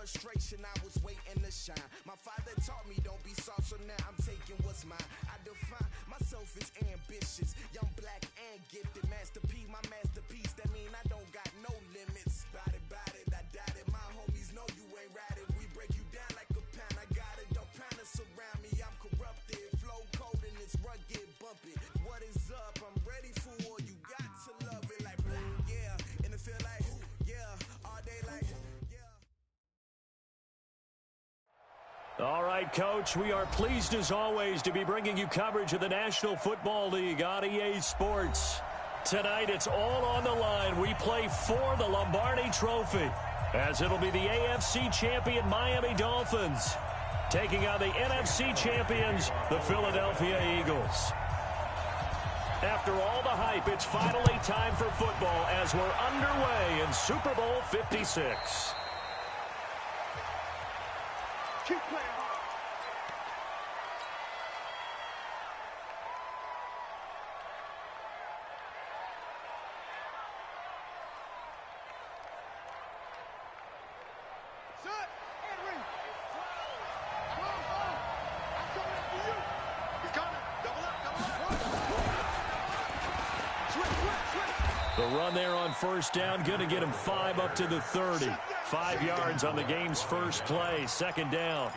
frustration, I was waiting to shine. My father taught me don't be soft, so now I'm taking what's mine. I define myself as ambitious, young, black, and gifted. Master P, my masterpiece, that mean I don't got no limits. Bout it, I doubt it. My homies know you ain't ratted. We break you down like a pound. I got it, don't pound us around me. I'm corrupted, flow cold and it's rugged, bump it. What is up? I'm ready for war. You got to love it like yeah, and it feel like yeah, all day like yeah. All right, Coach, we are pleased as always to be bringing you coverage of the National Football League on EA Sports. Tonight, it's all on the line. We play for the Lombardi Trophy, as it'll be the AFC champion Miami Dolphins taking on the NFC champions, the Philadelphia Eagles. After all the hype, it's finally time for football as we're underway in Super Bowl 56. Keep playing. The run there on first down, going to get him 5 up to the 30. 5 yards on the game's first play, second down.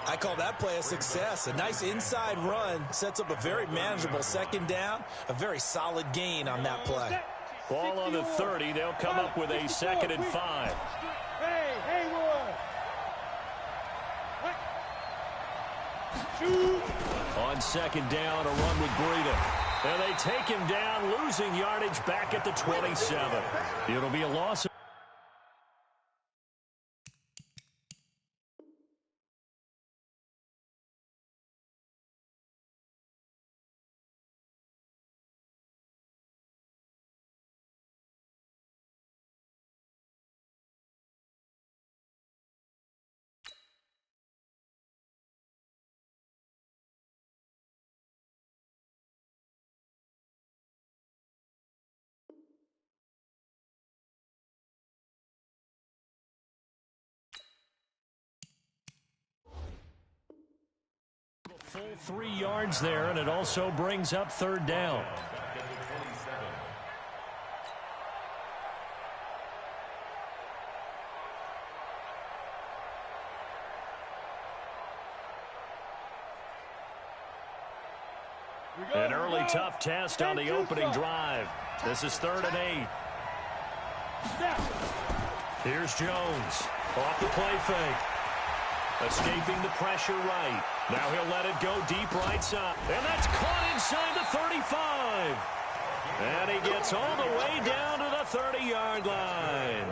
I call that play a success. A nice inside run sets up a very manageable second down, a very solid gain on that play. Ball on the 30, they'll come up with a 2nd and 5. On second down, a run with Breida. And they take him down, losing yardage back at the 27. It'll be a loss. Full 3 yards there, and it also brings up third down. An early tough test on the opening drive. This is 3rd and 8. Here's Jones. Off the play fake. Escaping the pressure right. Now he'll let it go deep right side. And that's caught inside the 35. And he gets all the way down to the 30-yard line.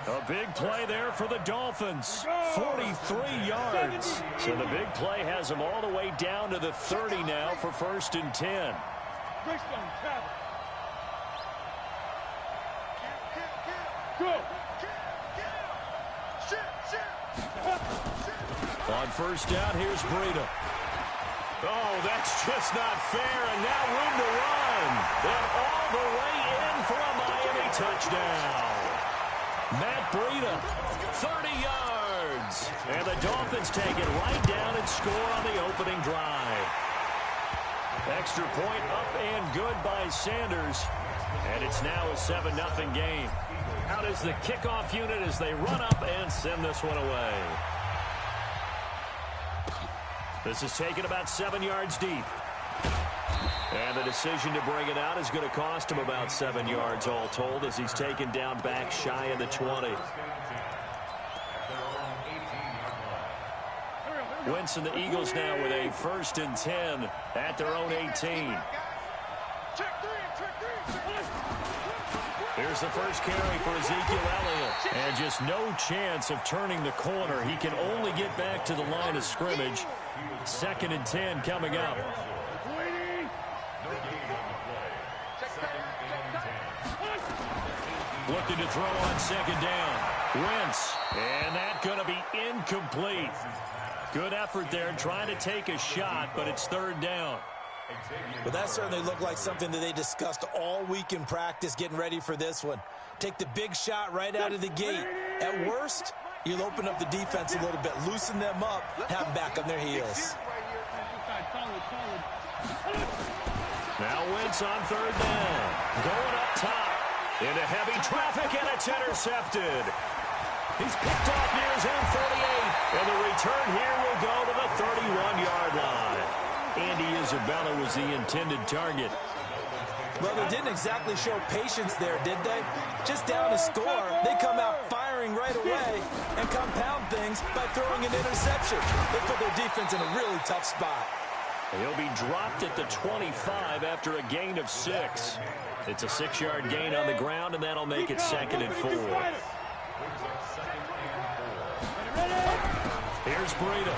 A big play there for the Dolphins. 43 yards. So the big play has him all the way down to the 30 now for 1st and 10. Go. On first down, here's Breida. Oh, that's just not fair, and now room to run. And all the way in for a Miami touchdown. Matt Breida, 30 yards. And the Dolphins take it right down and score on the opening drive. Extra point up and good by Sanders. And it's now a 7-0 game. Out is the kickoff unit as they run up and send this one away. This is taken about 7 yards deep. And the decision to bring it out is going to cost him about 7 yards all told as he's taken down back shy of the 20. Wentz and the Eagles now with a 1st and 10 at their own 18. Here's the first carry for Ezekiel Elliott. And just no chance of turning the corner. He can only get back to the line of scrimmage. 2nd and 10 coming up. Looking to throw on 2nd down. Wentz. And that's going to be incomplete. Good effort there trying to take a shot, but it's 3rd down. But that certainly looked like something that they discussed all week in practice getting ready for this one. Take the big shot right out of the gate. At worst, You'll open up the defense a little bit, loosen them up, have them back on their heels. Now Wentz on third down. Going up top. Into heavy traffic, and it's intercepted. He's picked off near his own 48. And the return here will go to the 31-yard line. Andy Isabella was the intended target. Well, they didn't exactly show patience there, did they? Just down a score, they come out firing right away and compound things by throwing an interception. They put their defense in a really tough spot. He'll be dropped at the 25 after a gain of 6. It's a 6-yard gain on the ground, and that'll make it 2nd and 4. Here's Breida.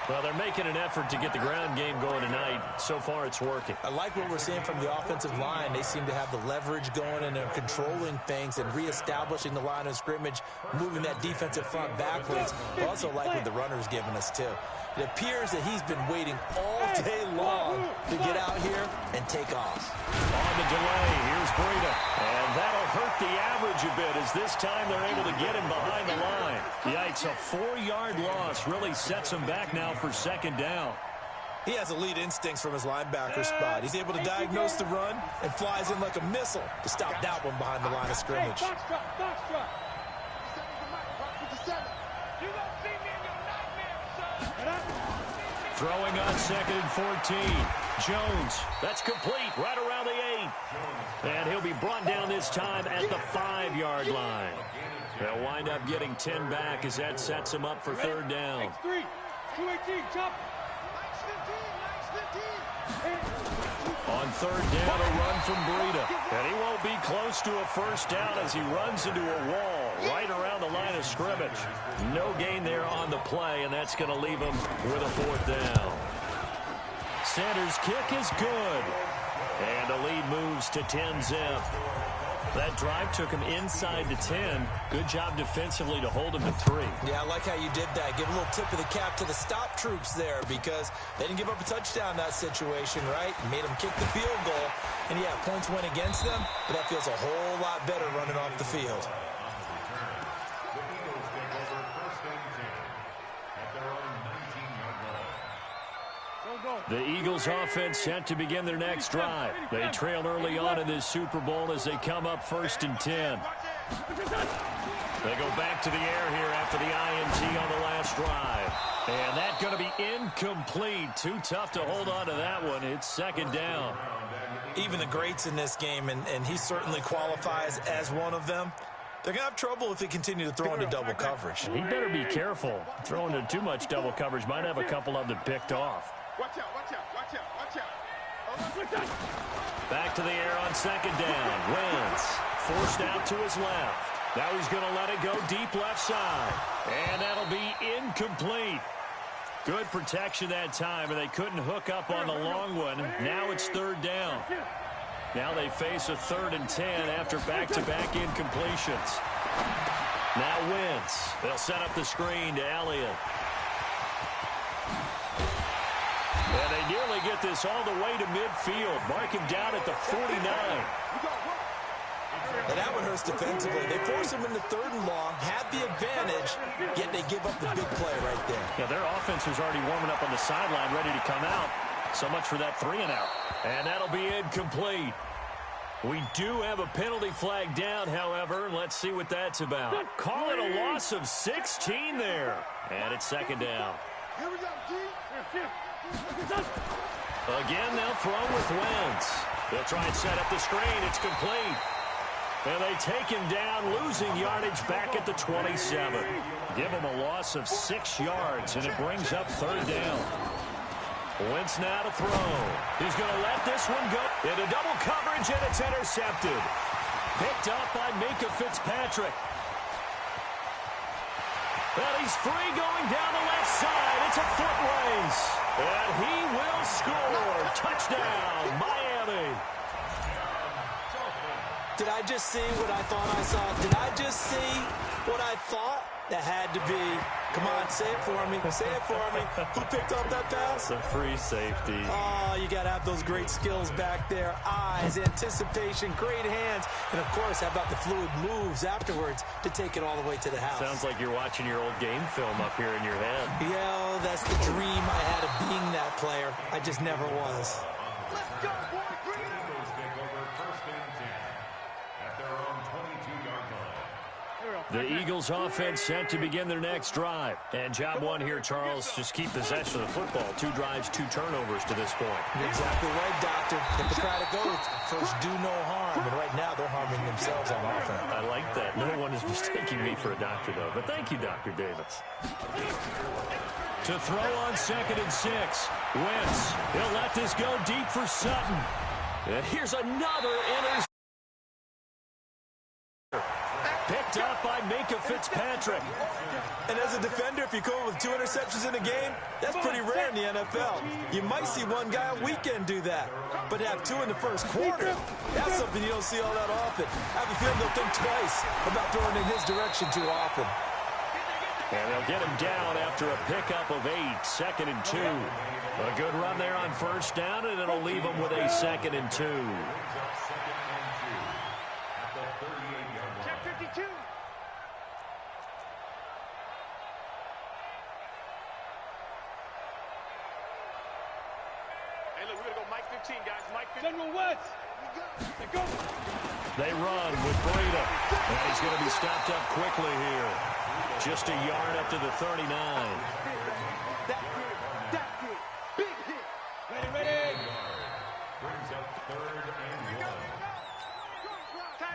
Well, they're making an effort to get the ground game going tonight. So far, it's working. I like what we're seeing from the offensive line. They seem to have the leverage going, and they're controlling things and reestablishing the line of scrimmage, moving that defensive front backwards. I also like what the runner's giving us, too. It appears that he's been waiting all day long to get out here and take off. On the delay, here's Breida. And that'll hurt the average a bit as this time they're able to get him behind the line. Yikes, a 4-yard loss really sets him back now for 2nd down. He has elite instincts from his linebacker spot. He's able to diagnose the run and flies in like a missile to stop that one behind the line of scrimmage. Throwing on 2nd and 14. Jones, that's complete right around the 8. And he'll be brought down this time at the 5-yard line. They'll wind up getting 10 back as that sets him up for 3rd down. 218, chop. On 3rd down, a run from Breida. And he won't be close to a 1st down as he runs into a wall right around the line of scrimmage. No gain there on the play, and that's going to leave him with a 4th down. Sanders' kick is good. And the lead moves to 10-zip. That drive took him inside the 10. Good job defensively to hold him to 3. Yeah, I like how you did that. Give a little tip of the cap to the stop troops there because they didn't give up a touchdown in that situation, right? Made them kick the field goal. And, yeah, points went against them, but that feels a whole lot better running off the field. The Eagles offense set to begin their next drive. They trail early on in this Super Bowl as they come up 1st and 10. They go back to the air here after the INT on the last drive. And that's going to be incomplete. Too tough to hold on to that one. It's 2nd down. Even the greats in this game, and he certainly qualifies as one of them, they're going to have trouble if they continue to throw into double coverage. He better be careful. Throwing into too much double coverage might have a couple of them picked off. Watch out, watch out, watch out, watch out. Back to the air on 2nd down. Wentz forced out to his left. Now he's going to let it go deep left side. And that'll be incomplete. Good protection that time, and they couldn't hook up on the long one. Now it's 3rd down. Now they face a 3rd and 10 after back-to-back incompletions. Now Wentz. They'll set up the screen to Elliott. And they nearly get this all the way to midfield. Mark him down at the 49. And that one hurts defensively. They force him into 3rd and long, have the advantage, yet they give up the big play right there. Yeah, their offense was already warming up on the sideline, ready to come out. So much for that 3-and-out. And that'll be incomplete. We do have a penalty flag down, however. Let's see what that's about. Call it a loss of 16 there. And it's 2nd down. Here we go, G. Again, they'll throw with Wentz. They'll try and set up the screen. It's complete. And they take him down, losing yardage back at the 27. Give him a loss of 6 yards, and it brings up 3rd down. Wentz now to throw. He's going to let this one go into double coverage, and it's intercepted. Picked up by Minkah Fitzpatrick. And he's free going down the left side. It's a foot race. And he will score. Touchdown, Miami. Did I just see what I thought I saw? Did I just see what I thought? That had to be Come on, say it for me. Say it for me. Who picked up that pass? A free safety. Oh, you got to have those great skills back there. Eyes, anticipation, great hands. And, of course, how about the fluid moves afterwards to take it all the way to the house? Sounds like you're watching your old game film up here in your head. Yeah, that's the dream I had of being that player. I just never was. Let's go, boy! Eagles take over first and 10 at their own 22-yard line. The Eagles offense set to begin their next drive. And job one here, Charles, just keep possession of the football. 2 drives, 2 turnovers to this point. You're exactly right, Doctor. Hippocratic oath. First, do no harm. And right now, they're harming themselves on offense. I like that. No one is mistaking me for a doctor, though. But thank you, Dr. Davis. To throw on 2nd and 6. Wentz. He'll let this go deep for Sutton. And here's another interception. Picked up by Minka Fitzpatrick. And as a defender, if you come with 2 interceptions in a game, that's pretty rare in the NFL. You might see one guy a weekend do that. But to have 2 in the first quarter, that's something you don't see all that often. I have a feeling they'll think twice about throwing in his direction too often. And they'll get him down after a pickup of 8, 2nd and 2. A good run there on first down, and it'll leave him with a 2nd and 2. Hey, look, we're going to go Mike 15, guys. Mike 15. General West. Go. They run with Breida. And he's going to be stopped up quickly here. Just a yard up to the 39. That's it. Big hit. Ready. Brings up 3rd and 1.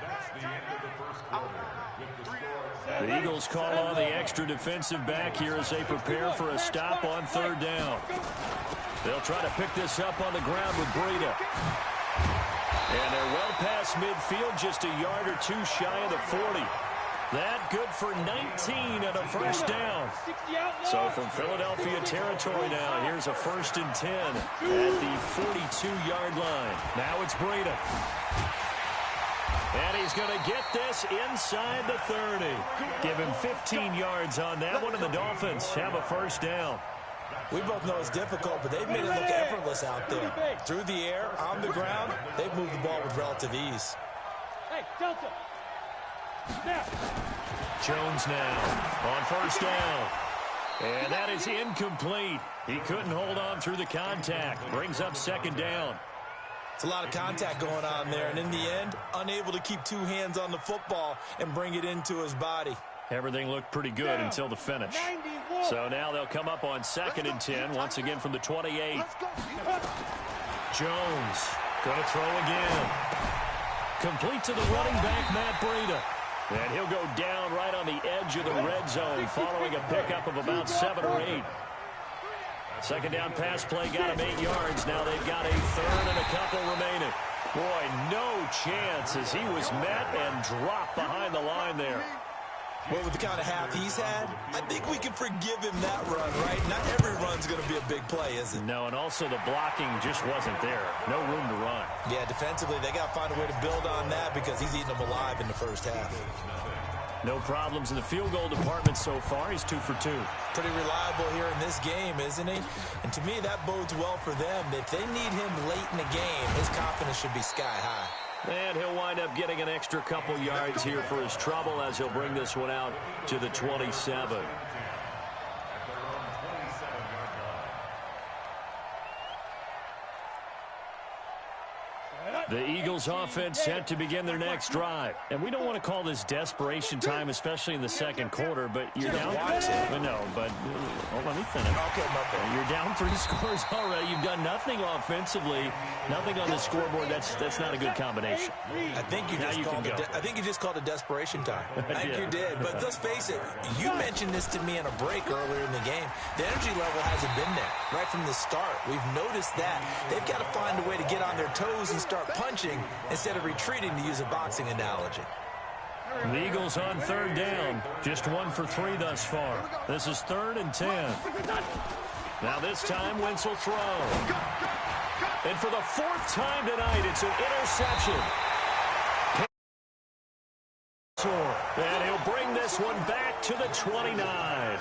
That's the end of the first quarter with the score. The Eagles call on the extra defensive back here as they prepare for a stop on 3rd down. They'll try to pick this up on the ground with Breida. And they're well past midfield, just a yard or 2 shy of the 40. That good for 19 and a first down. So from Philadelphia territory now, here's a 1st and 10 at the 42-yard line. Now it's Breida. And he's going to get this inside the 30. Give him 15 yards on that one, and the Dolphins have a first down. We both know it's difficult, but they've made it look effortless out there. Through the air, on the ground, they've moved the ball with relative ease. Hey, Delta. Snap. Jones now on first down. And that is incomplete. He couldn't hold on through the contact. Brings up 2nd down. It's a lot of contact going on there, and in the end, unable to keep 2 hands on the football and bring it into his body. Everything looked pretty good until the finish. So now they'll come up on 2nd and 10, once again from the 28. Jones going to throw again. Complete to the running back, Matt Breida. And he'll go down right on the edge of the red zone following a pickup of about 7 or 8. 2nd down pass play got him 8 yards. Now they've got a 3rd and a couple remaining. Boy, no chance as he was met and dropped behind the line there. Well, with the kind of half he's had, I think we can forgive him that run, right? Not every run's going to be a big play, is it? No, and also the blocking just wasn't there. No room to run. Yeah, defensively, they got to find a way to build on that because he's eating them alive in the first half. No problems in the field goal department so far. He's 2 for 2. Pretty reliable here in this game, isn't he? And to me, that bodes well for them. If they need him late in the game, his confidence should be sky high. And he'll wind up getting an extra couple yards here for his trouble as he'll bring this one out to the 27. The Eagles offense set to begin their next drive. And we don't want to call this desperation time, especially in the 2nd quarter, but you're down. No, but let me finish. Okay, my bad. You're down 3 scores already. You've done nothing offensively, nothing on the scoreboard. That's not a good combination. I think you just called it desperation time. I think you did. But let's face it, you mentioned this to me in a break earlier in the game. The energy level hasn't been there right from the start. We've noticed that. They've got to find a way to get on their toes and start punching instead of retreating, to use a boxing analogy. The Eagles on 3rd down. Just 1 for 3 thus far. This is 3rd and 10. Now this time, Wentz will throw. And for the 4th time tonight, it's an interception. And he'll bring this one back to the 29.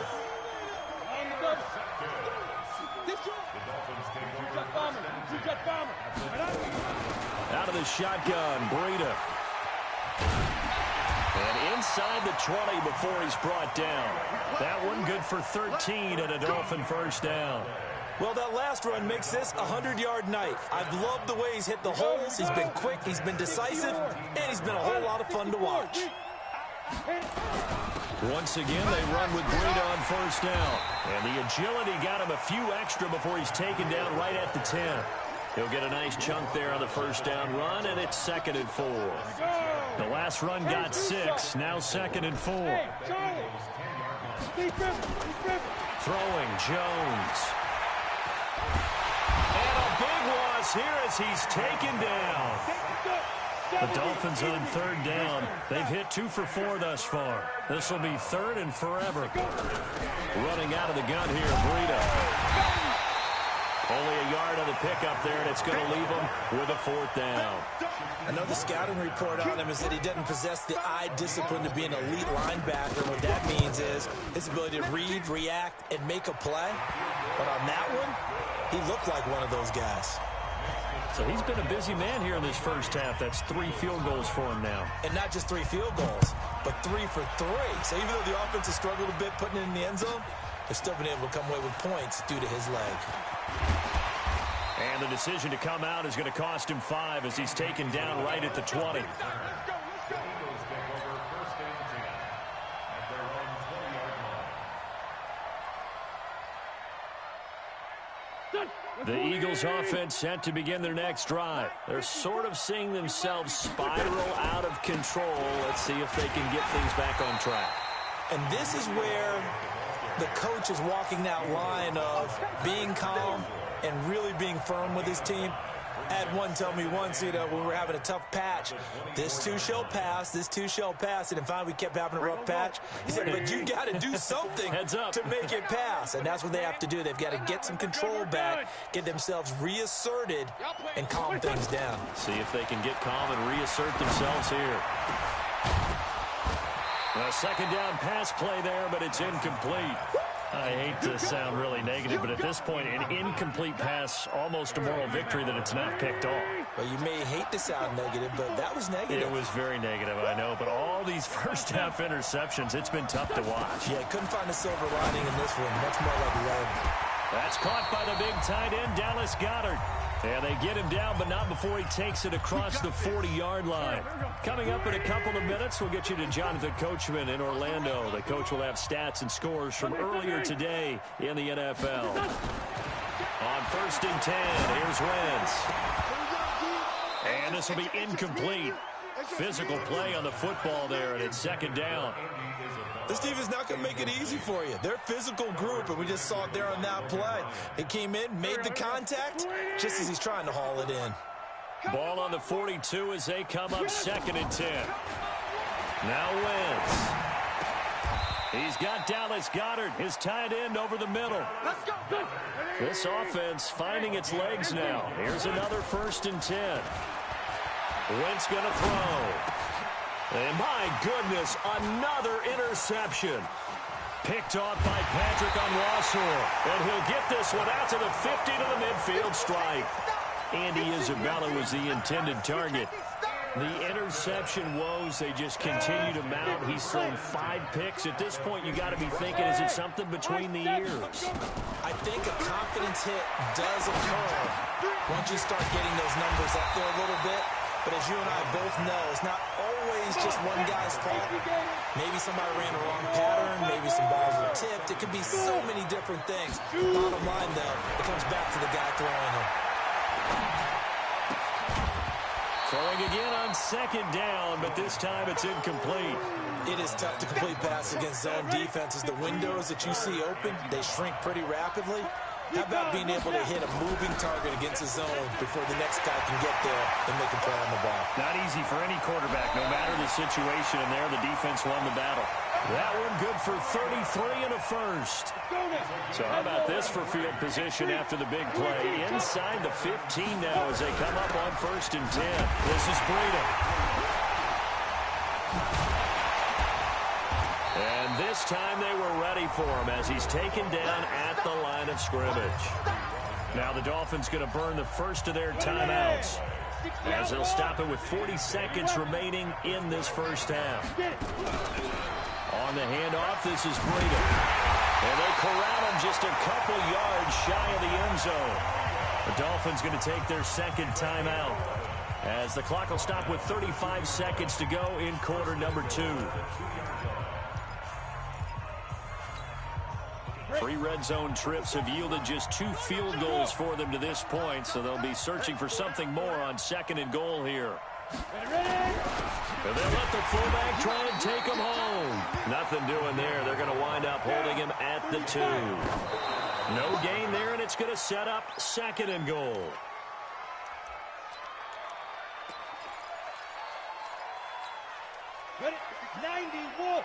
Out of the shotgun, Breida. And inside the 20 before he's brought down. That one good for 13 and a Dolphin first down. Well, that last run makes this a 100-yard night. I've loved the way he's hit the holes. He's been quick, he's been decisive, and he's been a whole lot of fun to watch. Once again, they run with Breida on first down. And the agility got him a few extra before he's taken down right at the 10. He'll get a nice chunk there on the first down run, and it's 2nd and 4. The last run got 6, now 2nd and 4. Throwing, Jones. And a big loss here as he's taken down. The Dolphins on 3rd down. They've hit 2 for 4 thus far. This will be 3rd and forever. Running out of the gun here, Breida. Only a yard on the pickup there, and it's going to leave him with a 4th down. I know the scouting report on him is that he doesn't possess the eye discipline to be an elite linebacker. What that means is his ability to read, react, and make a play. But on that one, he looked like one of those guys. So he's been a busy man here in this first half. That's 3 field goals for him now. And not just 3 field goals, but 3 for 3. So even though the offense has struggled a bit putting it in the end zone, they've still been able to come away with points due to his leg. And the decision to come out is going to cost him 5 as he's taken down right at the 20. The Eagles offense set to begin their next drive. They're sort of seeing themselves spiral out of control. Let's see if they can get things back on track. And this is where the coach is walking that line of being calm and really being firm with his team. I had one tell me once, when we were having a tough patch, this too shall pass, this too shall pass. And finally we kept having a rough patch. He said, but you got to do something to make it pass. And that's what they have to do. They've got to get some control back, get themselves reasserted, and calm things down. See if they can get calm and reassert themselves here. A 2nd down pass play there, but it's incomplete. I hate to sound really negative, but at this point, an incomplete pass, almost a moral victory that it's not picked off. Well, you may hate to sound negative, but that was negative. It was very negative, I know, but all these first-half interceptions, it's been tough to watch. Yeah, couldn't find a silver lining in this one. Much more like lead. That's caught by the big tight end, Dallas Goedert. And they get him down, but not before he takes it across the 40-yard line. Coming up in a couple of minutes, we'll get you to Jonathan Coachman in Orlando. The coach will have stats and scores from earlier today in the NFL. On 1st and 10, here's Wentz. And this will be incomplete. Physical play on the football there, and it's 2nd down. This team is not going to make it easy for you. They're a physical group, and we just saw it there on that play. He came in, made the contact, just as he's trying to haul it in. Ball on the 42 as they come up 2nd and 10. Now Wentz. He's got Dallas Goedert, his tight end, over the middle. This offense finding its legs now. Here's another 1st and 10. Wentz going to throw. And my goodness, another interception. Picked off by Patrick Onwuasor. And he'll get this one out to the 50 to the midfield stripe. Andy Isabella was the intended target. The interception woes, they just continue to mount. He's thrown 5 picks. At this point, you got to be thinking, is it something between the ears? I think a confidence hit does occur once you start getting those numbers up there a little bit. But as you and I both know, it's not always just one guy's fault. Maybe somebody ran a wrong pattern. Maybe some balls were tipped. It could be so many different things. Bottom line, though, it comes back to the guy throwing them. Throwing again on 2nd down, but this time it's incomplete. It is tough to complete passes against zone defenses. The windows that you see open, they shrink pretty rapidly. How about being able to hit a moving target against a zone before the next guy can get there and make a play on the ball? Not easy for any quarterback, no matter the situation, and there the defense won the battle. That one good for 33 and a 1st. So how about this for field position after the big play? Inside the 15 now as they come up on 1st and 10. This is Breida. And this time they were ready for him as he's taken down at the line of scrimmage. Now the Dolphins going to burn the first of their timeouts as they'll stop it with 40 seconds remaining in this first half. On the handoff, this is Breida. And they corral him just a couple yards shy of the end zone. The Dolphins going to take their second timeout as the clock will stop with 35 seconds to go in quarter number 2. 3 red zone trips have yielded just 2 field goals for them to this point, so they'll be searching for something more on second and goal here. And they'll let the fullback try and take him home. Nothing doing there. They're going to wind up holding him at the 2. No gain there, and it's going to set up second and goal. Ready? 91.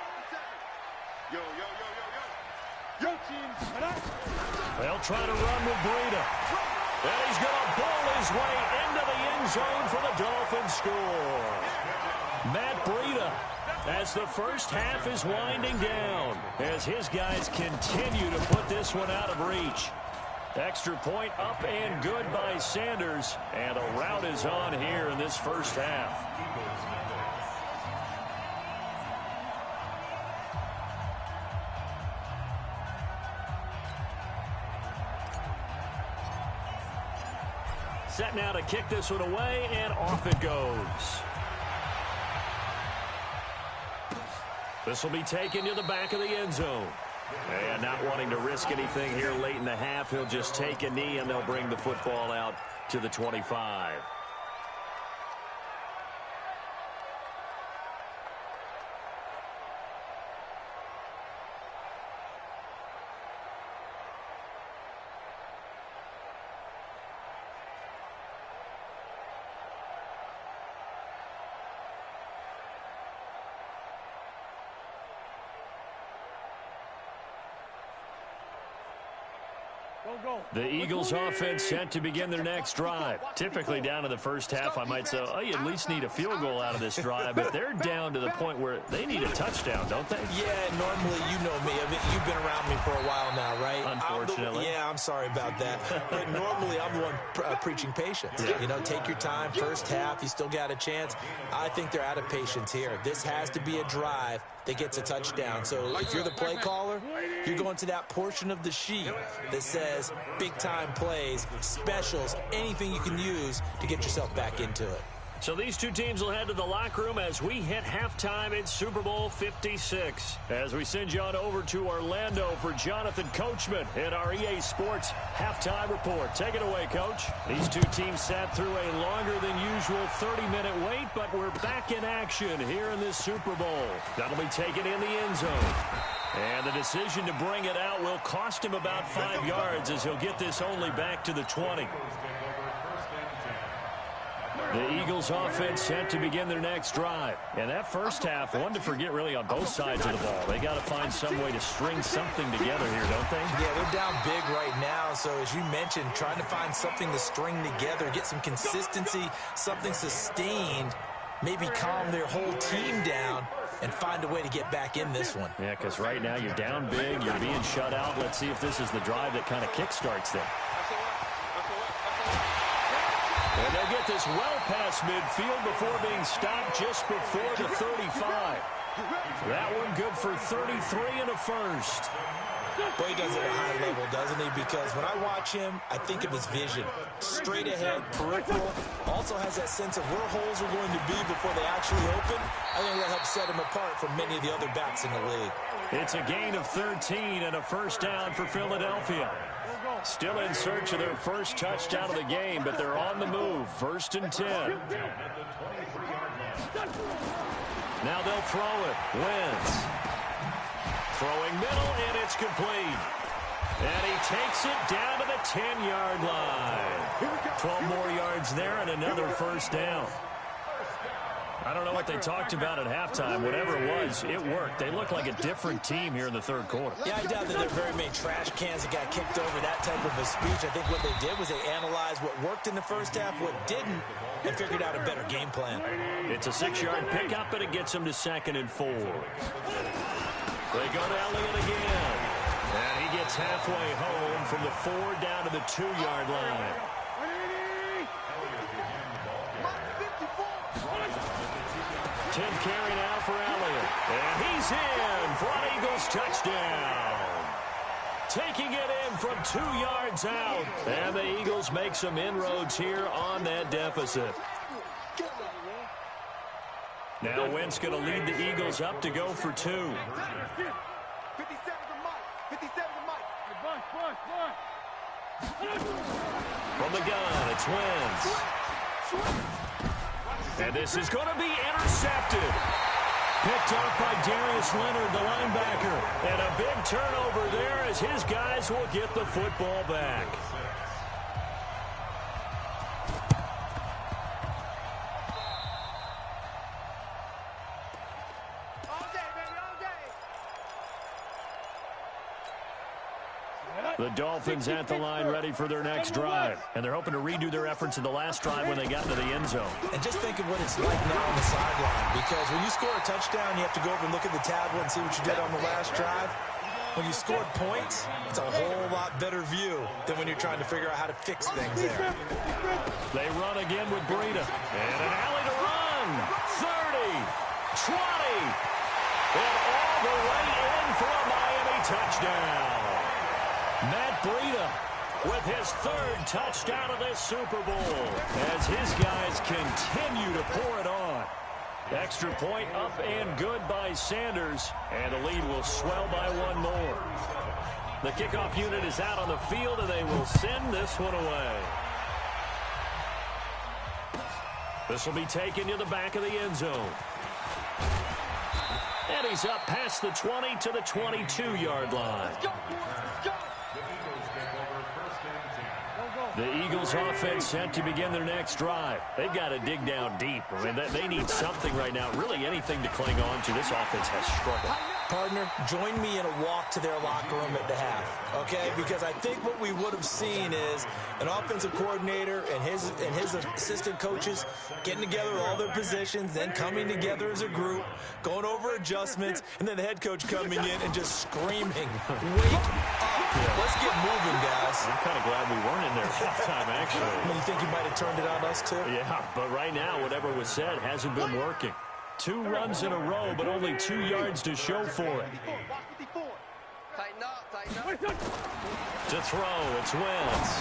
Yo, yo, yo, yo, yo. Yo, team. They'll try to run with Breida. And he's going to ball his way into the end zone for the Dolphins score. Matt Breida, as the first half is winding down, as his guys continue to put this one out of reach. Extra point up and good by Sanders, and a rout is on here in this first half. Set now to kick this one away, and off it goes. This will be taken to the back of the end zone. And not wanting to risk anything here late in the half, he'll just take a knee, and they'll bring the football out to the 25. The Eagles offense set to begin their next drive. Typically down to the first half, I might say, oh, you at least need a field goal out of this drive, but they're down to the point where they need a touchdown, don't they? Yeah, normally, you know me. I mean, you've been around me for a while now, right? Unfortunately. I'm sorry about that. But normally, I'm the one preaching patience. Yeah. You know, take your time. First half, you still got a chance. I think they're out of patience here. This has to be a drive that gets a touchdown. So if you're the play caller, you're going to that portion of the sheet that says big-time plays, specials, anything you can use to get yourself back into it. So these two teams will head to the locker room as we hit halftime in Super Bowl 56. As we send you on over to Orlando for Jonathan Coachman in our EA Sports halftime report. Take it away, Coach. These two teams sat through a longer than usual 30-minute wait, but we're back in action here in this Super Bowl. That'll be taken in the end zone. And the decision to bring it out will cost him about 5 yards as he'll get this only back to the 20. The Eagles offense set to begin their next drive. And that first half, one to forget really on both sides of the ball. They got to find some way to string something together here, don't they? Yeah, they're down big right now. So as you mentioned, trying to find something to string together, get some consistency, something sustained, maybe calm their whole team down and find a way to get back in this one. Yeah, because right now you're down big, you're being shut out. Let's see if this is the drive that kind of kickstarts them. And they'll get this well past midfield before being stopped just before the 35. That one good for 33 and a first. Boy, he does it at a high level, doesn't he? Because when I watch him, I think of his vision. Straight ahead, peripheral. Also has that sense of where holes are going to be before they actually open. I think that helps set him apart from many of the other backs in the league. It's a gain of 13 and a first down for Philadelphia. Still in search of their first touchdown of the game, but they're on the move. 1st and 10. Now they'll throw it. Wentz. Throwing middle, and it's complete. And he takes it down to the 10-yard line. 12 more yards there and another first down. I don't know what they talked about at halftime. Whatever it was, it worked. They look like a different team here in the third quarter. Yeah, I doubt that there are very many trash cans that got kicked over that type of a speech. I think what they did was they analyzed what worked in the first half, what didn't, and figured out a better game plan. It's a 6-yard pickup, and it gets them to 2nd and 4. They go to Elliott again. And he gets halfway home from the 4 down to the 2-yard line. Tenth carry now for Elliott. And he's in for an Eagles touchdown. Taking it in from 2 yards out. And the Eagles make some inroads here on that deficit. Now Wentz going to lead the Eagles up to go for 2. 57 to Mike. 57 to Mike. From the gun, it's Wentz. And this is going to be intercepted. Picked up by Darius Leonard, the linebacker. And a big turnover there as his guys will get the football back. The Dolphins at the line ready for their next drive. And they're hoping to redo their efforts in the last drive when they got into the end zone. And just think of what it's like now on the sideline. Because when you score a touchdown, you have to go over and look at the tablet and see what you did on the last drive. When you scored points, it's a whole lot better view than when you're trying to figure out how to fix things there. They run again with Breida. And an alley to run. 30, 20, and all the way in for a Miami touchdown. Matt Breida with his 3rd touchdown of this Super Bowl as his guys continue to pour it on. Extra point up and good by Sanders, and the lead will swell by 1 more. The kickoff unit is out on the field, and they will send this one away. This will be taken to the back of the end zone. And he's up past the 20 to the 22-yard line. The Eagles offense set to begin their next drive. They've got to dig down deep. I mean, they need something right now, really anything to cling on to. This offense has struggled. Partner, join me in a walk to their locker room at the half, okay? Because I think what we would have seen is an offensive coordinator and his assistant coaches getting together all their positions, then coming together as a group, going over adjustments, and then the head coach coming in and just screaming, wake up. Let's get moving, guys. I'm kind of glad we weren't in there at halftime, actually. You think you might have turned it on us, too? Yeah, but right now, whatever was said hasn't been working. 2 runs in a row, but only 2 yards to show for it. Tighten up. To throw, it's Wentz.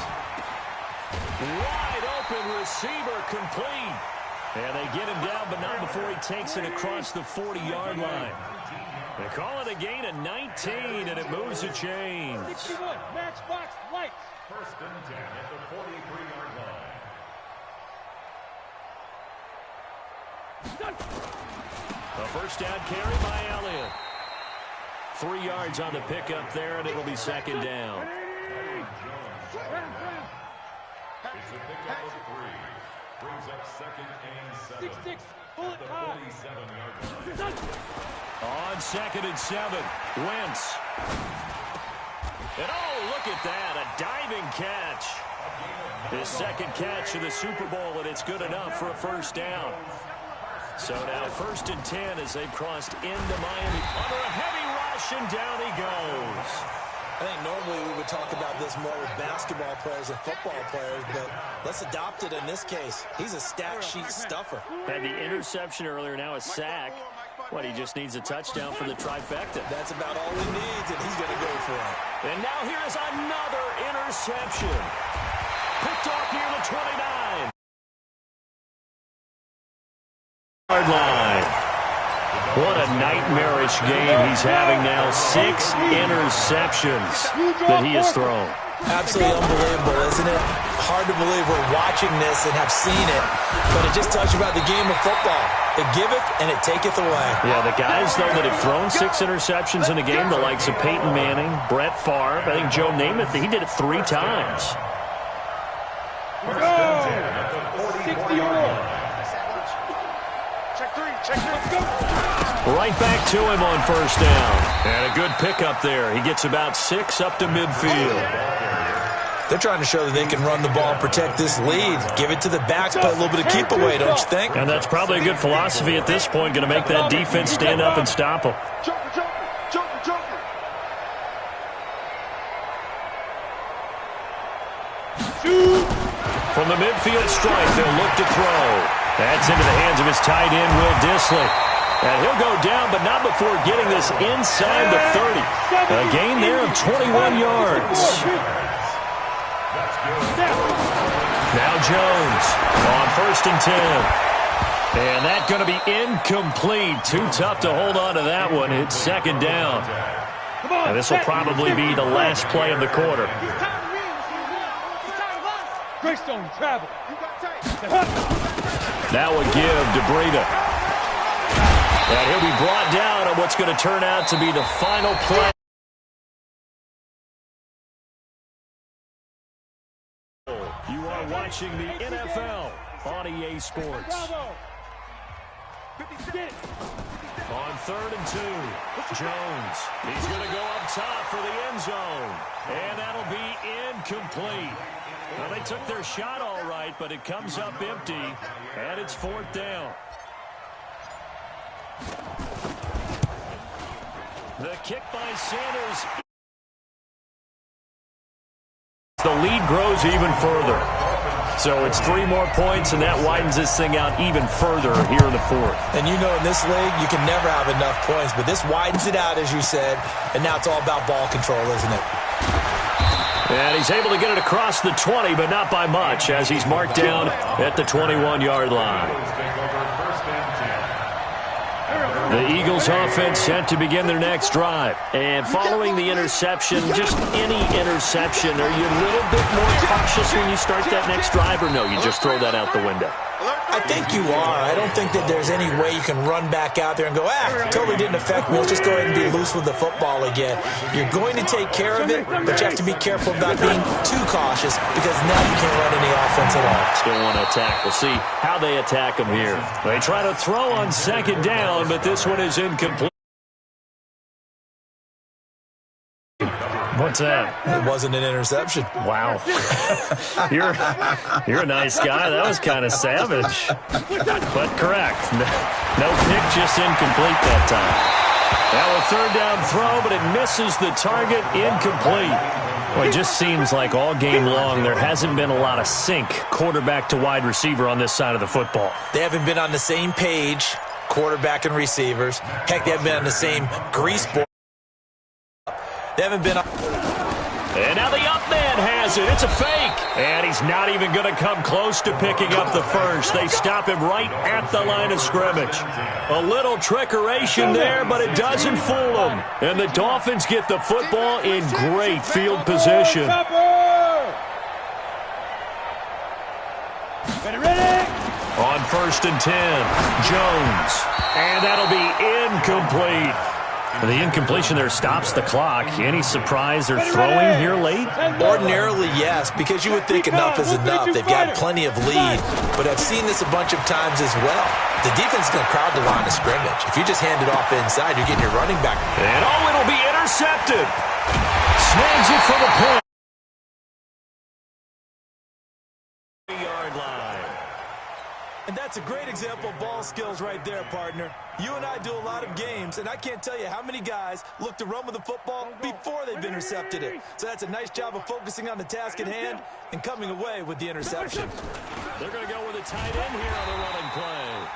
Wide open receiver complete. And they get him down, but not before he takes it across the 40-yard line. They call it a gain of 19, and it moves a chains. 61, matchbox lights. 1st and 10 at the 43-yard line. A first down carry by Elliott. 3 yards on the pickup there, and it'll be 2nd down. It's a pickup of 3. Brings up 2nd and 7. 6-6, pull it high. 47-yard line. On 2nd and 7, Wentz. And oh, look at that, a diving catch. His 2nd catch of the Super Bowl, and it's good enough for a first down. So now 1st and 10 as they've crossed into Miami. Under a heavy rush, and down he goes. I think normally we would talk about this more with basketball players and football players, but let's adopt it in this case. He's a stat sheet stuffer. Had the interception earlier, now a sack. What, he just needs a touchdown for the trifecta. That's about all he needs, and he's going to go for it. And now here is another interception. Picked off near the 29. Yard line. What a nightmarish game he's having now. 6 interceptions that he has thrown. Absolutely unbelievable, isn't it? Hard to believe we're watching this and have seen it, but it just tells you about the game of football. It giveth and it taketh away. Yeah, the guys, though, that have thrown 6 interceptions in a game, the likes of Peyton Manning, Brett Favre, I think Joe Namath, he did it 3 times. 60-yard. Check 3, let's go. Right back to him on first down. And a good pickup there. He gets about 6 up to midfield. They're trying to show that they can run the ball and protect this lead. Give it to the backs, play a little bit of keep away, don't you think? And that's probably a good philosophy at this point, going to make that defense stand up and stop them. From the midfield stripe, they'll look to throw. That's into the hands of his tight end, Will Dissly. And he'll go down, but not before getting this inside the 30. A gain there of 21 yards. Now Jones on 1st and 10. And that's going to be incomplete. Too tough to hold on to that one. It's 2nd down. And this will probably be the last play of the quarter. Greystone travel. Now a give to Breida. And he'll be brought down on what's going to turn out to be the final play. You are watching the NFL on EA Sports. On 3rd and 2, Jones. He's going to go up top for the end zone. And that'll be incomplete. Well, they took their shot all right, but it comes up empty, and it's 4th down. The kick by Sanders. The lead grows even further. So it's 3 more points, and that widens this thing out even further here in the 4th. And you know in this league, you can never have enough points, but this widens it out, as you said, and now it's all about ball control, isn't it? And he's able to get it across the 20, but not by much, as he's marked down at the 21-yard line. The Eagles offense set to begin their next drive. And following the interception, just any interception, are you a little bit more cautious when you start that next drive, or no, you just throw that out the window? I think you are. I don't think that there's any way you can run back out there and go, totally didn't affect me. Let's just go ahead and be loose with the football again. You're going to take care of it, but you have to be careful about being too cautious because now you can't run any offense at all. Still want to attack. We'll see how they attack him here. They try to throw on 2nd down, but this one is incomplete. What's that? It wasn't an interception. Wow. You're a nice guy. That was kind of savage. But correct. No pick, just incomplete that time. Now a 3rd down throw, but it misses the target, incomplete. Well, it just seems like all game long there hasn't been a lot of sync quarterback to wide receiver on this side of the football. They haven't been on the same page, quarterback and receivers. Heck, they haven't been on the same grease board. They haven't been on. And now the up man has it. It's a fake. And he's not even going to come close to picking up the first. They stop him right at the line of scrimmage. A little trickeration there, but it doesn't fool them. And the Dolphins get the football in great field position. On 1st and 10, Jones. And that'll be incomplete. The incompletion there stops the clock. Any surprise they're throwing here late? Ordinarily, yes, because you would think enough is enough. They've got plenty of lead, but I've seen this a bunch of times as well. The defense is going to crowd the line of scrimmage. If you just hand it off inside, you're getting your running back. And it'll be intercepted. Snags it for the point. And that's a great example of ball skills right there, partner. You and I do a lot of games, and I can't tell you how many guys look to run with the football before they've intercepted it. So that's a nice job of focusing on the task at hand and coming away with the interception. They're going to go with a tight end here on the running play.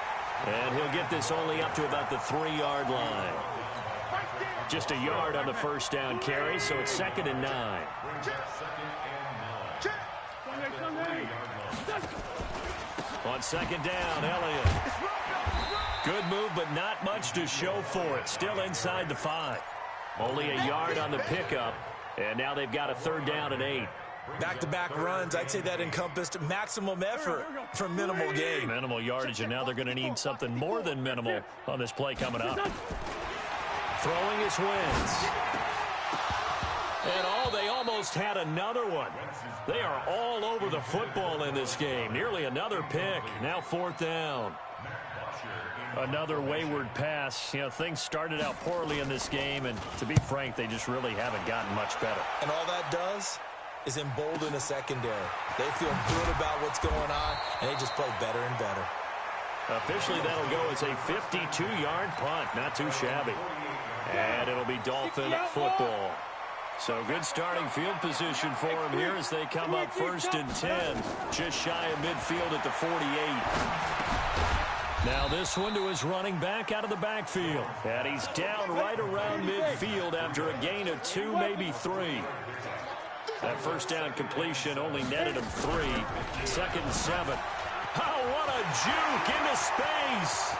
And he'll get this only up to about the 3-yard line. Just a yard on the 1st down carry, so it's 2nd and 9. On 2nd down, Elliott. Good move, but not much to show for it. Still inside the 5. Only a yard on the pickup, and now they've got a 3rd down and 8. Back-to-back runs, I'd say that encompassed maximum effort for minimal gain. Minimal yardage, and now they're going to need something more than minimal on this play coming up. Throwing his wins. And they almost had another one. They are all over the football in this game. Nearly another pick. Now 4th down. Another wayward pass. You know, things started out poorly in this game, and to be frank, they just really haven't gotten much better. And all that does is embolden a secondary. They feel good about what's going on, and they just play better and better. Officially, that'll go as a 52-yard punt. Not too shabby. And it'll be Dolphin football. So good starting field position for him here as they come up 1st and 10. Just shy of midfield at the 48. Now this one to his running back out of the backfield. And he's down right around midfield after a gain of 2, maybe 3. That first down completion only netted him 3. 2nd and 7. Oh, what a juke into space.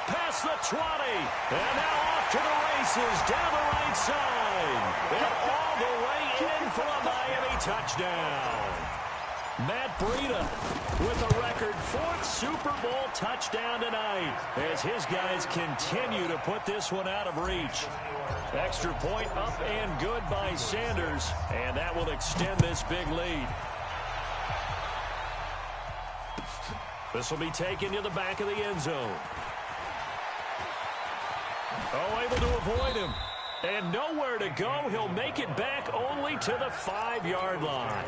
Past the 20. And now off to the races down the right side. And all the way in for a Miami touchdown. Matt Breida with a record 4th Super Bowl touchdown tonight as his guys continue to put this one out of reach. Extra point up and good by Sanders, and that will extend this big lead. This will be taken to the back of the end zone. Oh, able to avoid him. And nowhere to go. He'll make it back only to the 5-yard line.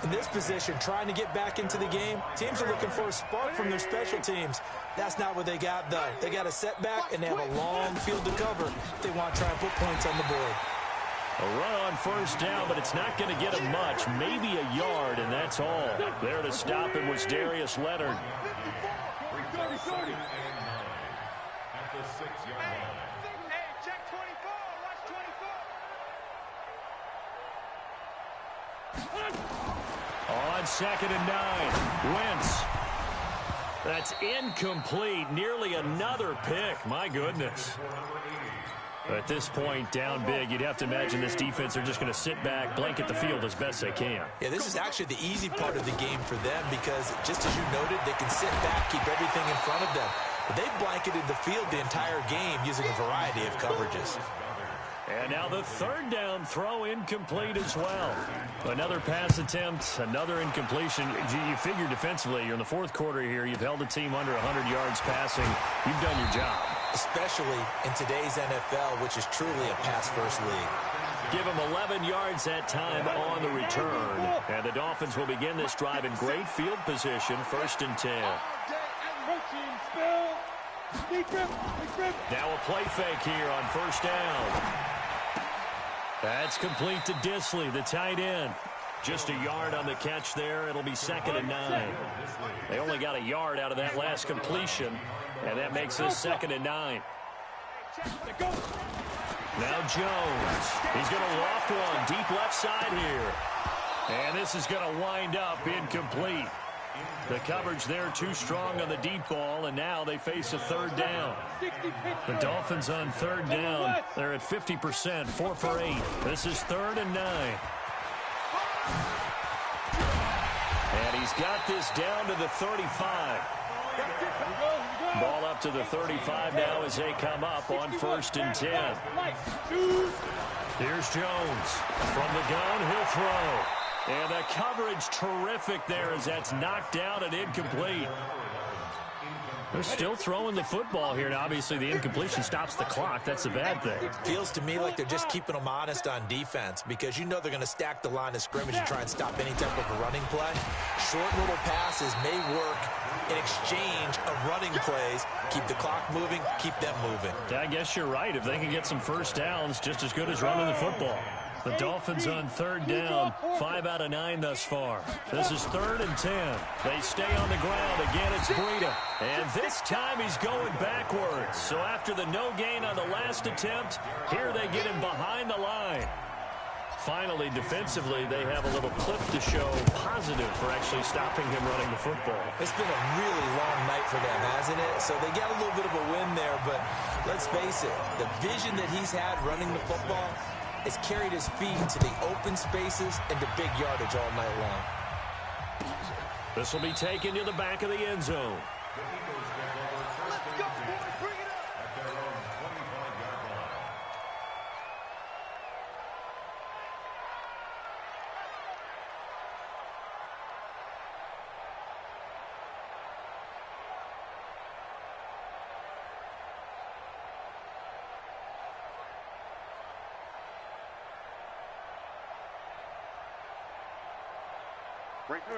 In this position, trying to get back into the game, teams are looking for a spark from their special teams. That's not what they got, though. They got a setback, and they have a long field to cover if they want to try and put points on the board. A run on 1st down, but it's not going to get him much. Maybe a yard, and that's all. There to stop him was Darius Leonard. At the 6-yard line. On 2nd and 9, Wentz. That's incomplete. Nearly another pick. My goodness. At this point, down big, you'd have to imagine this defense are just going to sit back, blanket the field as best they can. Yeah, this is actually the easy part of the game for them because, just as you noted, they can sit back, keep everything in front of them. But they've blanketed the field the entire game using a variety of coverages. And now the 3rd down throw incomplete as well. Another pass attempt, another incompletion. You figure defensively, you're in the 4th quarter here. You've held a team under 100 yards passing. You've done your job. Especially in today's NFL, which is truly a pass-first league. Give them 11 yards that time on the return. And the Dolphins will begin this drive in great field position, 1st and 10. Now a play fake here on 1st down. That's complete to Disley, the tight end. Just a yard on the catch there. It'll be 2nd and 9. They only got a yard out of that last completion, and that makes this 2nd and 9. Now Jones. He's going to loft one deep left side here. And this is going to wind up incomplete. The coverage there too strong on the deep ball, and now they face a 3rd down. The Dolphins on 3rd down. They're at 50%, 4 for 8. This is 3rd and 9. And he's got this down to the 35. Ball up to the 35 now as they come up on 1st and 10. Here's Jones. From the gun, he'll throw. And the coverage terrific there as that's knocked down and incomplete. They're still throwing the football here. Now, obviously, the incompletion stops the clock. That's a bad thing. Feels to me like they're just keeping them honest on defense because you know they're going to stack the line of scrimmage and try and stop any type of a running play. Short little passes may work in exchange of running plays. Keep the clock moving, keep them moving. I guess you're right. If they can get some 1st downs, just as good as running the football. The Dolphins on 3rd down, 5 out of 9 thus far. This is 3rd and 10. They stay on the ground. Again, it's Breida. And this time he's going backwards. So after the no gain on the last attempt, here they get him behind the line. Finally, defensively, they have a little clip to show positive for actually stopping him running the football. It's been a really long night for them, hasn't it? So they got a little bit of a win there, but let's face it, the vision that he's had running the football has carried his feet to the open spaces and to big yardage all night long. This will be taken to the back of the end zone.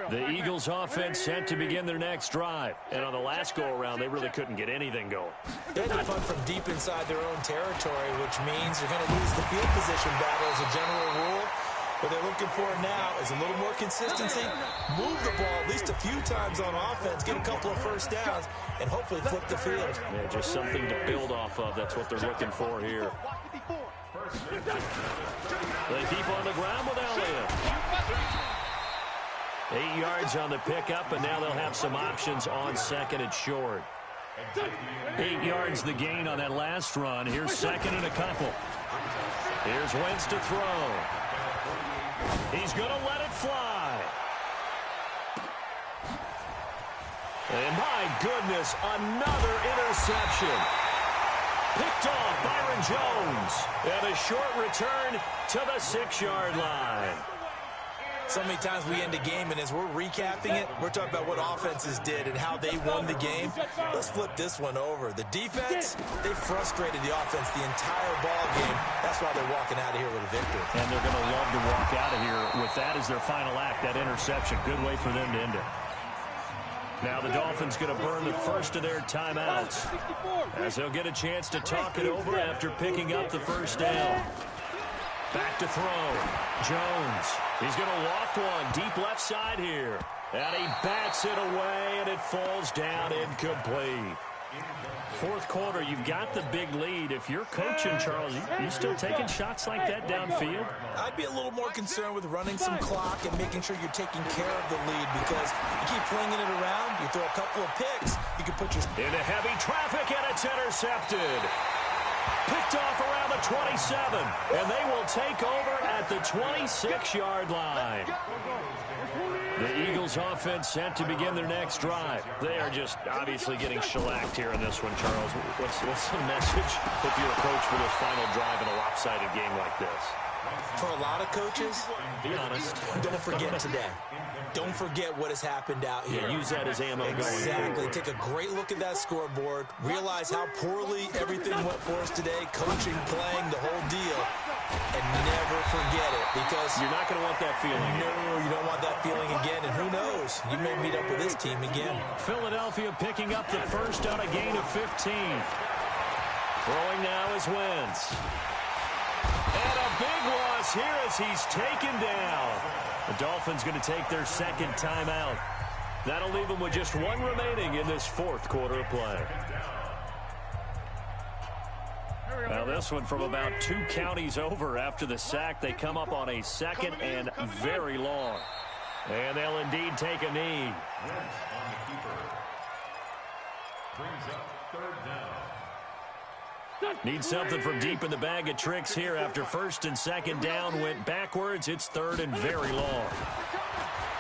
The Eagles offense set to begin their next drive. And on the last go-around, they really couldn't get anything going. They had to punt from deep inside their own territory, which means you're going to lose the field position battle as a general rule. What they're looking for now is a little more consistency, move the ball at least a few times on offense, get a couple of first downs, and hopefully flip the field. Yeah, just something to build off of. That's what they're looking for here. They keep on the ground with Elliott. 8 yards on the pickup, and now they'll have some options on second and short. 8 yards the gain on that last run. Here's second and a couple. Here's Wentz to throw. He's going to let it fly. And my goodness, another interception. Picked off Byron Jones. And a short return to the 6-yard line. So many times we end a game, and as we're recapping it, we're talking about what offenses did and how they won the game. Let's flip this one over. The defense, they frustrated the offense the entire ball game. That's why they're walking out of here with a victory. And they're going to love to walk out of here with that as their final act, that interception. Good way for them to end it. Now the Dolphins going to burn the first of their timeouts as they'll get a chance to talk it over after picking up the first down. Back to throw. Jones. He's going to loft one deep left side here. And he bats it away, and it falls down incomplete. Fourth quarter, you've got the big lead. If you're coaching, Charles, you still taking shots like that downfield? I'd be a little more concerned with running some clock and making sure you're taking care of the lead, because you keep flinging it around, you throw a couple of picks, you can put your... Into heavy traffic, and it's intercepted. Picked off around the 27, and they will take over at the 26-yard line. The Eagles offense set to begin their next drive. They are just obviously getting shellacked here in this one, Charles. What's the message if you're a coach for this final drive in a lopsided game like this? For a lot of coaches, be honest, don't forget today. Don't forget what has happened out here. Yeah, use that as ammo going forward. Exactly. Take a great look at that scoreboard. Realize how poorly everything went for us today. Coaching, playing, the whole deal. And never forget it, because you're not going to want that feeling. No, you don't want that feeling again. And who knows? You may meet up with this team again. Philadelphia picking up the first on a gain of 15. Throwing now is Wentz. And a big loss here as he's taken down. The Dolphins going to take their second timeout. That'll leave them with just one remaining in this fourth quarter of play. Now this one from about 2 counties over after the sack. They come up on a second and very long. And they'll indeed take a knee. Wentz on the keeper. Brings up third down. Need something from deep in the bag of tricks here after first and second down went backwards. It's third and very long.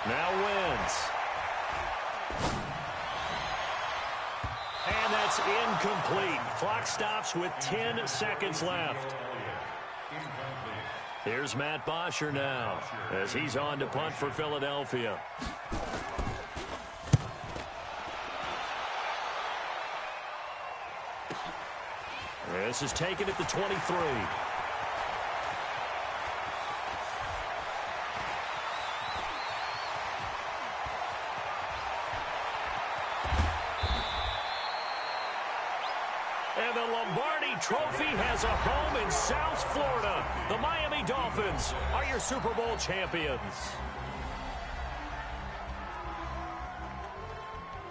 Now Wentz. And that's incomplete. Clock stops with 10 seconds left. Here's Matt Bosher now as he's on to punt for Philadelphia. This is taken at the 23. And the Lombardi Trophy has a home in South Florida. The Miami Dolphins are your Super Bowl champions.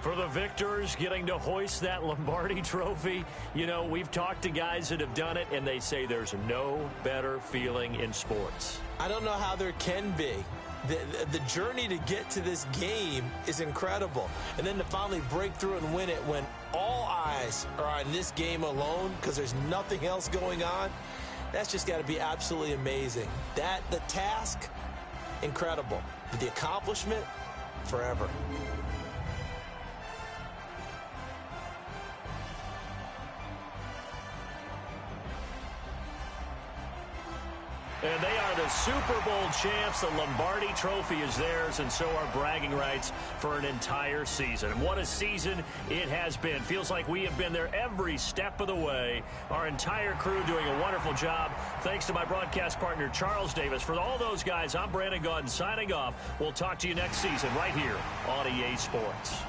For the victors getting to hoist that Lombardi Trophy, you know, we've talked to guys that have done it, and they say there's no better feeling in sports. I don't know how there can be. The journey to get to this game is incredible. And then to finally break through and win it when all eyes are on this game alone because there's nothing else going on, that's just got to be absolutely amazing. The task, incredible. But the accomplishment, forever. And they are the Super Bowl champs. The Lombardi Trophy is theirs, and so are bragging rights for an entire season. And what a season it has been. Feels like we have been there every step of the way. Our entire crew doing a wonderful job. Thanks to my broadcast partner, Charles Davis. For all those guys, I'm Brandon Gaudin signing off. We'll talk to you next season right here on EA Sports.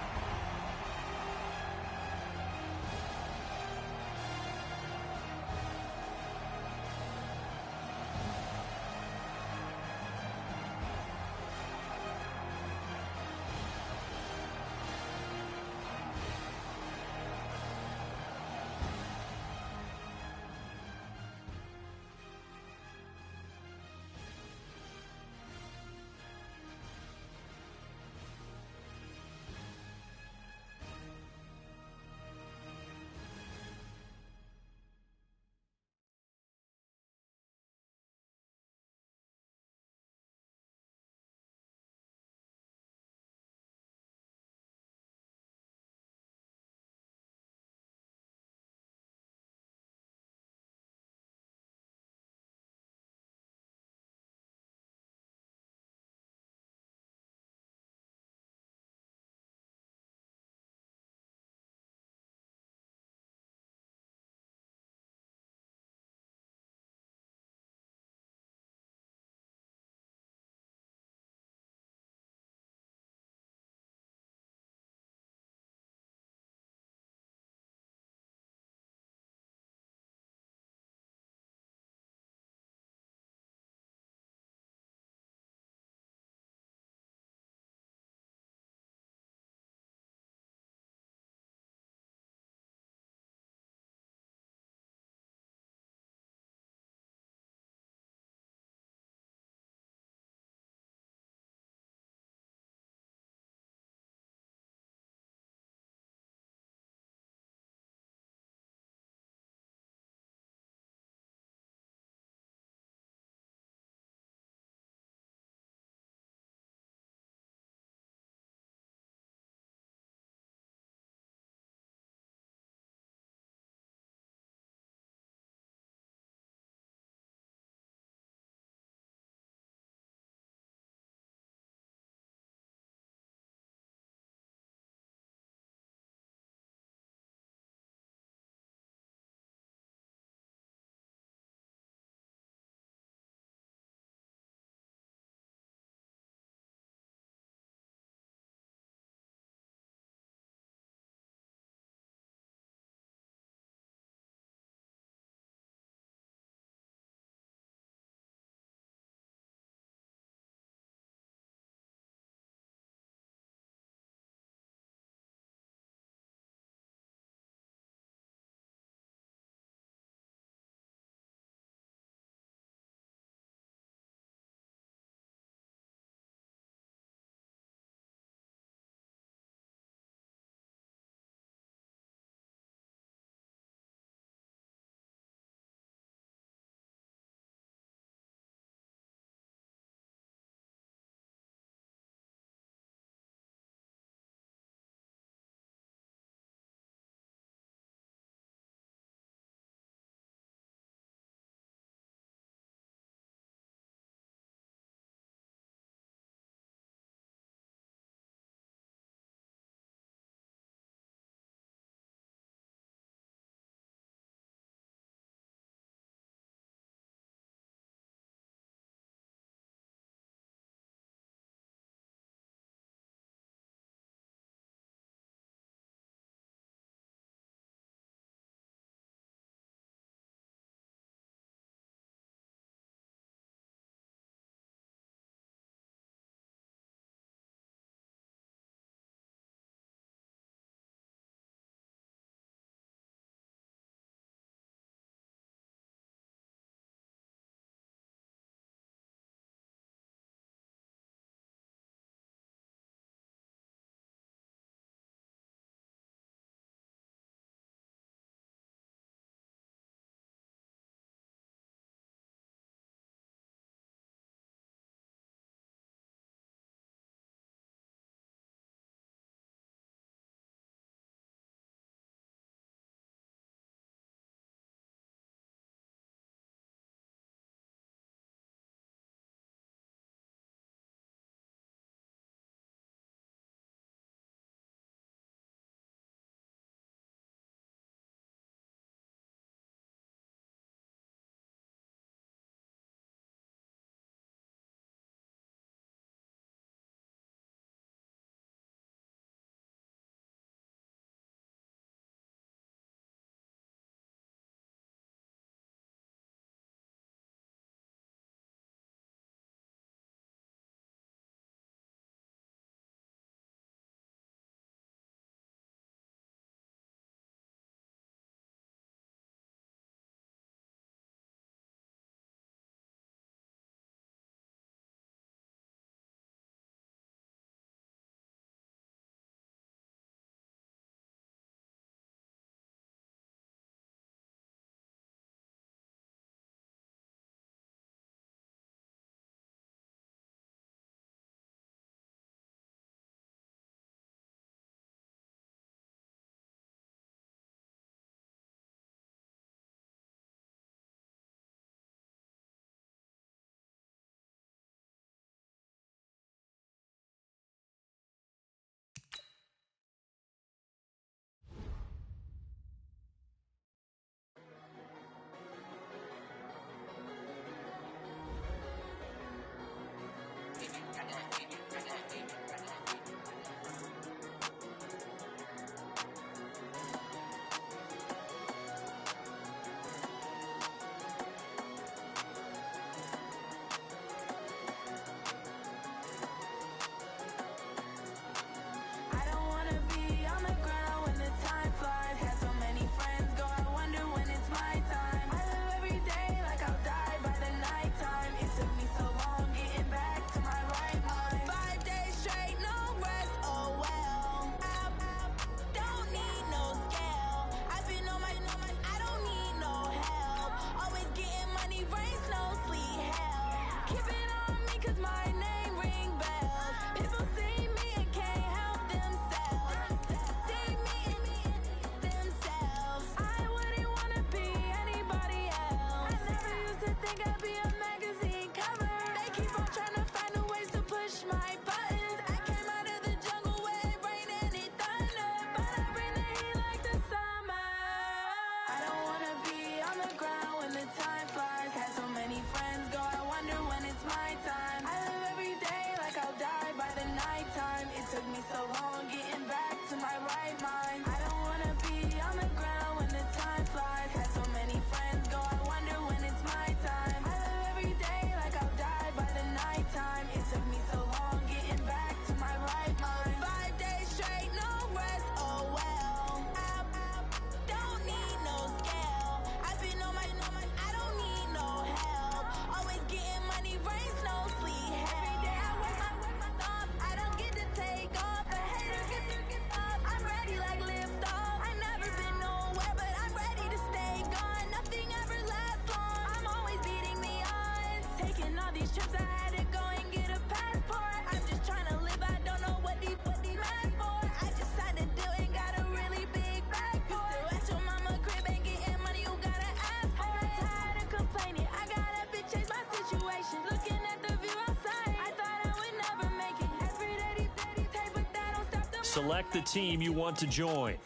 trips, I had to go and get a passport. I'm just trying to live, I don't know what these mad for. I just signed a deal and got a really big bag for it. Still at your mama crib, ain't getting money, you gotta ask for it. I got tired of complaining, I got up and changed my situation. Looking at the view outside, I thought I would never make it. Every day these take, but that don't stop the Select the team you want to join.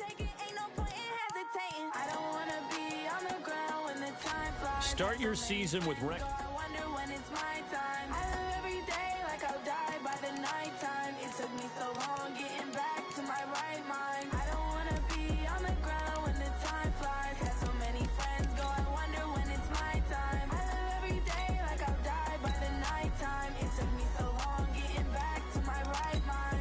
Start your season with rec. I wonder when it's my time. I live every day like I'll die by the nighttime. It took me so long getting back to my right mind. I don't wanna be on the ground when the time flies. Had so many friends go, I wonder when it's my time. I live every day like I'll die by the nighttime. It took me so long getting back to my right mind.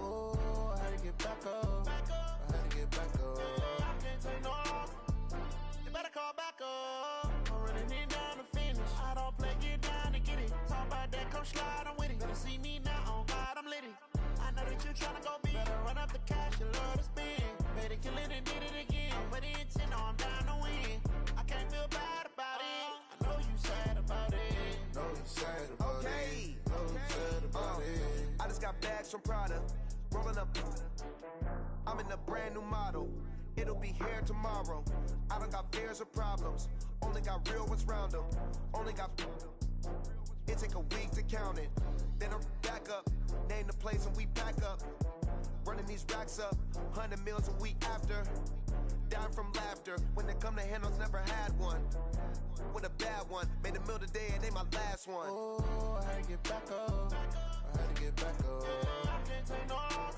Oh, I had to get back up. I had to get back up. I can't take no loss. You better call back up. I'm running it down to finish. I don't play, get down to get it. Talk about that, come slide, I'm with it. Better see me now, on God, I'm lit it. I know that you tryna go big. Better run up the cash, you love to spend. Better kill it and did it again. But the intent, no, I'm down to win. I can't feel bad about it. I know you sad about it. Know you sad about it. Know you sad about it. I just got bags from Prada. Rolling up. I'm in a brand new model. It'll be here tomorrow. I don't got fears or problems. Only got real ones round them. Only got. It take a week to count it. Then I'm back up. Name the place and we back up. Running these racks up. 100 meals a week after. Dying from laughter. When they come to handles, never had one. With a bad one. Made a meal today and they my last one. Oh, I had to get back up. I had to get back up. I can't take no loss.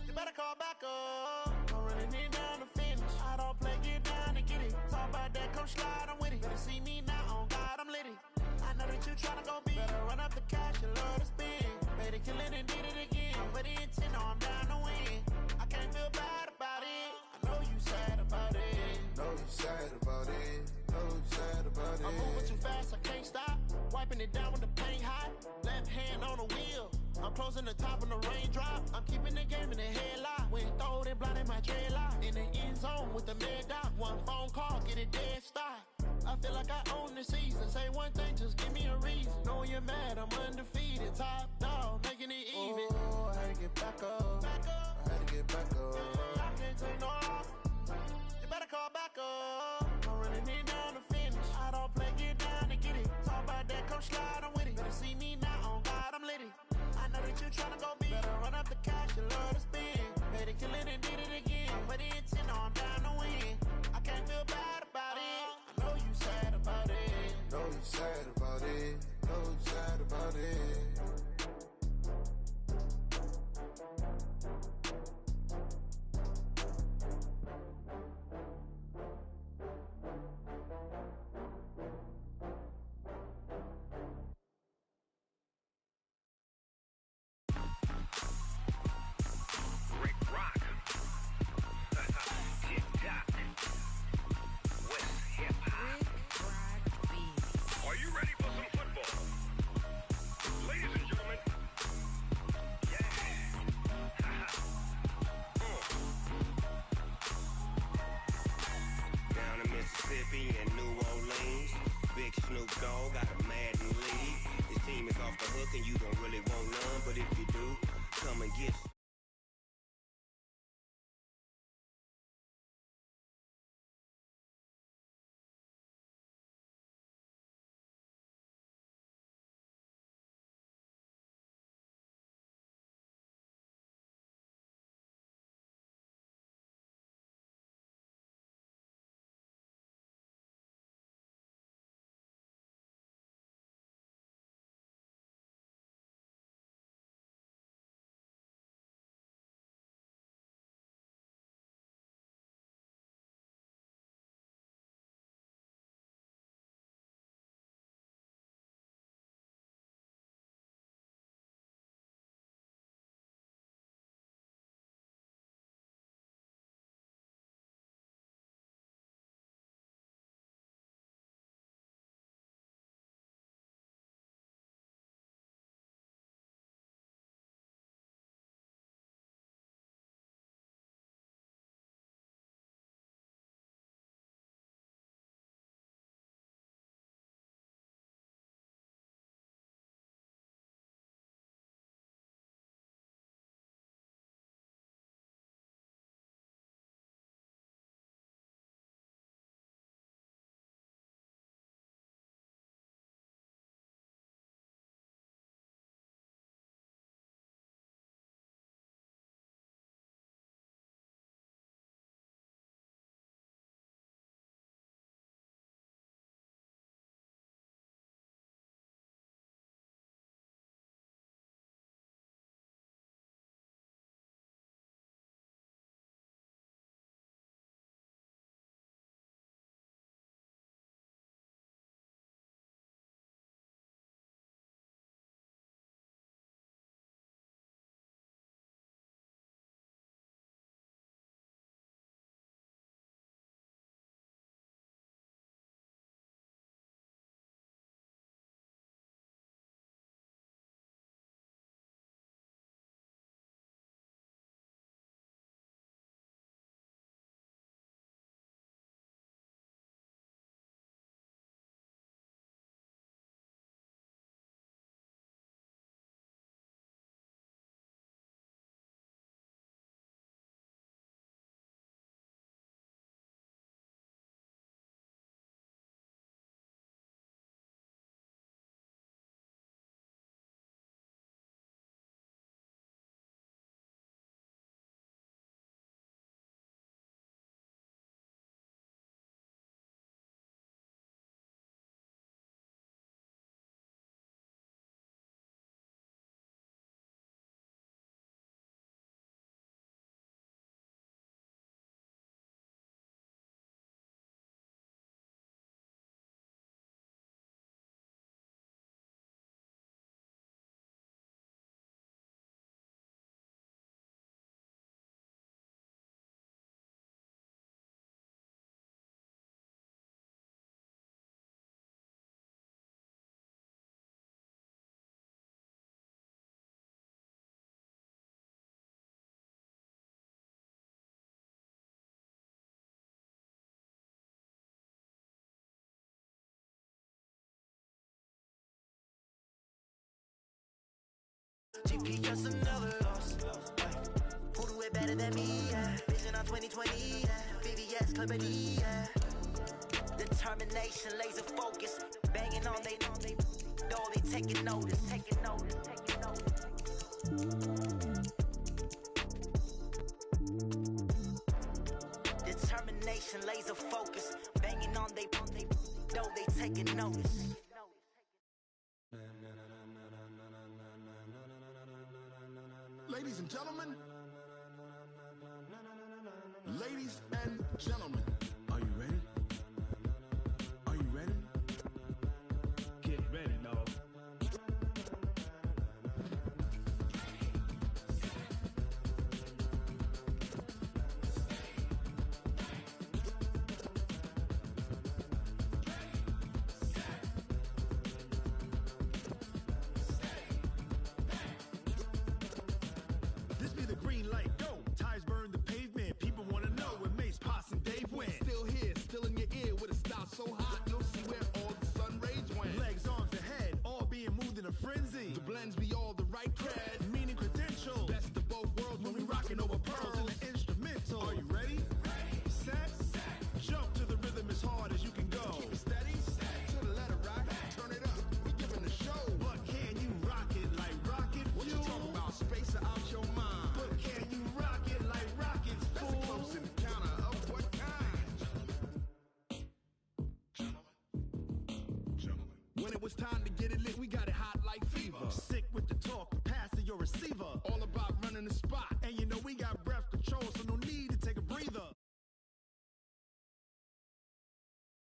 You better call back up. I'm running it down to finish. I don't play, get down to get it. Talk about that, come slide, I'm with it. Better see me now, on God, I'm lit it. I know that you tryna go big. Better run up the cash, you love to spend. Better kill it and did it again. But the intent, no, I'm down to win. I can't feel bad about it. I know you sad about it. Know you sad about it. Know you sad about it. I'm moving too fast, I can't stop. Wiping it down with the paint hot. Left hand on the wheel. I'm closing the top of the raindrop. I'm keeping the game in the headlock. When throwed and blinded my dreadlock. In the end zone with the mad dot. One phone call, get it dead stop. I feel like I own the season. Say one thing, just give me a reason. Knowing you're mad, I'm undefeated. Top dog, making it even. Oh, I had to get back up. I had to get back up. I can't take no loss. You better call back up. I'm running it down to finish. I don't play, get down to get it. Talk about that, come slide, I'm with it. Better see me now, on God, I'm lit it. I know that you tryna go big. Better run up the cash, you love to spend. Better kill it and did it again. But the intent, no, I'm down to win. I can't feel bad about it. I know you sad about it. Know you sad about it. Know you sad about it. You don't really want none, but if you do, come and get GP just another loss. Who do it better than me? Vision on 2020. VVS Clippity. Determination, laser focus, banging on they know they taking notice. Determination, laser focus, banging on they know they taking notice. Ladies and gentlemen, ladies and gentlemen, are you ready? Are you ready? Get ready, dog. This be the green light, go. Tires burn the pavement. People want to know where Mace, Poss, and Dave went. Still here, still in your ear with a style so hot, you'll see where all the sun rays went. Legs, arms, the head, all being moved in a frenzy. The blends be all the right cred, meaning credentials. Best of both worlds when we rocking over pearls in the instrumental. Are you ready? Set. Jump to the rhythm as hard as you can go. Keep it steady, to the letter right. Turn it up, we giving the show. But can you rock it like rocket fuel? What you talking about? Space or out your mind? But can you rock it like rockets, fool? That's a close encounter of what kind? Gentlemen. When it was time to get it lit, we got it hot like fever. Sick with the talk, pass to your receiver. All about running the spot, and you know we got